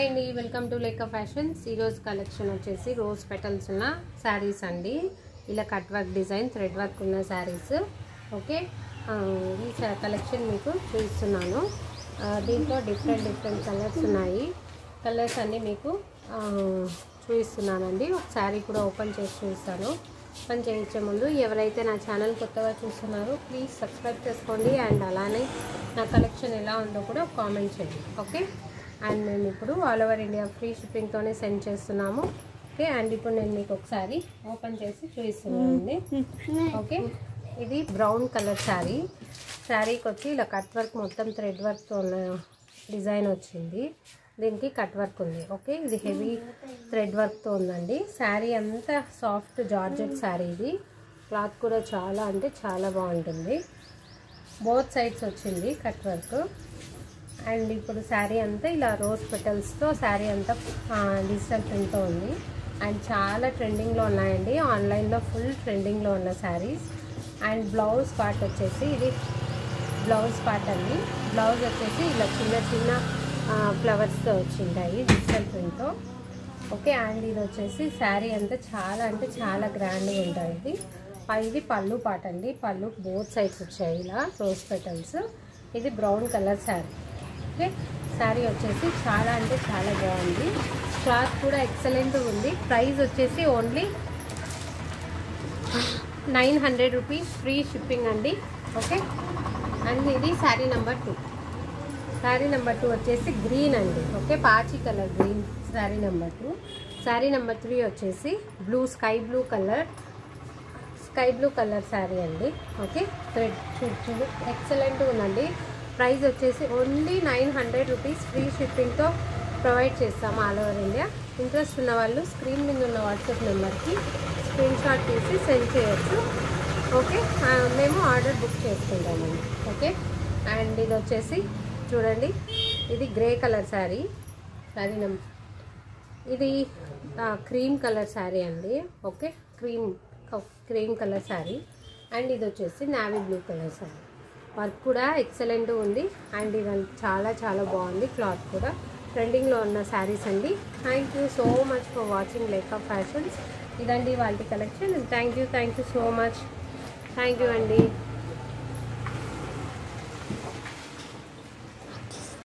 Hi అండి, welcome to లేకా fashions. ఈరోజు collection వచ్చేసి రోజ్ పెటల్స్ ఉన్న శారీస్ అండి. ఇలా cut work design, thread work ఉన్న శారీస్. ఓకే, ఈ కలెక్షన్ మీకు చూపిస్తున్నాను. దీంట్లో డిఫరెంట్ కలర్స్ ఉన్నాయి. కలర్స్ అన్నీ మీకు చూపిస్తున్నానండి. ఒక శారీ కూడా ఓపెన్ చేసి చూపిస్తాను. ఓపెన్ చేయించే ముందు ఎవరైతే నా ఛానల్ కొత్తగా చూస్తున్నారో ప్లీజ్ సబ్స్క్రైబ్ చేసుకోండి. అండ్ అలానే నా కలెక్షన్ ఎలా ఉందో కూడా కామెంట్ చేయండి. ఓకే, అండ్ మేము ఇప్పుడు ఆల్ ఓవర్ ఇండియా ఫ్రీ షిప్పింగ్తోనే సెండ్ చేస్తున్నాము. ఓకే, అండ్ ఇప్పుడు నేను మీకు ఒకసారి ఓపెన్ చేసి చూపిస్తున్నానండి. ఓకే, ఇది బ్రౌన్ కలర్ శారీ. శారీకి వచ్చి ఇలా కట్ వర్క్, మొత్తం థ్రెడ్ వర్క్తో ఉన్న డిజైన్ వచ్చింది. దీనికి కట్ వర్క్ ఉంది. ఓకే, ఇది హెవీ థ్రెడ్ వర్క్తో ఉందండి. శారీ అంతా సాఫ్ట్ జార్జెట్ శారీ. ఇది క్లాత్ కూడా చాలా అంటే చాలా బాగుంటుంది. బోత్ సైడ్స్ వచ్చింది కట్ వర్క్. అండ్ ఇప్పుడు శారీ అంతా ఇలా రోజ్ పెటల్స్తో శారీ అంతా డిజిటల్ ప్రింట్తో ఉంది. అండ్ చాలా ట్రెండింగ్లో ఉన్నాయండి, ఆన్లైన్లో ఫుల్ ట్రెండింగ్లో ఉన్న శారీస్. అండ్ బ్లౌజ్ పార్ట్ వచ్చేసి ఇది బ్లౌజ్ పార్ట్ అండి. బ్లౌజ్ వచ్చేసి ఇలా చిన్న చిన్న ఫ్లవర్స్తో వచ్చింటాయి డిజిటల్ ప్రింట్తో. ఓకే, అండ్ ఇది వచ్చేసి శారీ అంతా చాలా అంటే చాలా గ్రాండ్గా ఉంటుంది. ఇది పళ్ళు పార్ట్ అండి. పళ్ళు బోత్ సైడ్స్ వచ్చాయి ఇలా రోజ్ పెటల్స్. ఇది brown colour sari. Okay, sari వచ్చేసి చాలా అంటే చాలా బాగుంది. క్లాత్ కూడా ఎక్సలెంట్ ఉంది. ప్రైస్ వచ్చేసి ఓన్లీ 900 రూపీస్ ఫ్రీ షిప్పింగ్ అండి. ఓకే, అండ్ ఇది శారీ నెంబర్ 2. శారీ నెంబర్ 2 వచ్చేసి గ్రీన్ అండి. ఓకే, పాచి colour green sari number 2. Sari number 3 వచ్చేసి స్కై బ్లూ కలర్ శారీ అండి. ఓకే, థ్రెడ్ చూడు ఎక్సలెంట్ ఉందండి. ప్రైస్ వచ్చేసి ఓన్లీ 900 రూపీస్ ఫ్రీ షిప్పింగ్తో ప్రొవైడ్ చేస్తాము ఆల్ ఓవర్ ఇండియా. ఇంట్రెస్ట్ ఉన్న వాళ్ళు స్క్రీన్ మీద ఉన్న వాట్సాప్ నెంబర్కి స్క్రీన్ షాట్ తీసి సెండ్ చేయొచ్చు. ఓకే, మేము ఆర్డర్ బుక్ చేసుకుంటామండి. ఓకే, అండ్ ఇది వచ్చేసి చూడండి, ఇది గ్రే కలర్ శారీ. ఇది క్రీమ్ కలర్ శారీ అండి. Okay, cream colour sari. And ఇది వచ్చేసి navy blue colour sari. Work కూడా ఎక్సలెంట్ ఉంది. అండ్ ఇది చాలా చాలా బాగుంది. క్లాత్ కూడా ట్రెండింగ్లో ఉన్న శారీస్ అండి. Thank you so much for watching Leka fashions. ఇదండి వాళ్ళ collection. Thank you so much. Thank you అండి.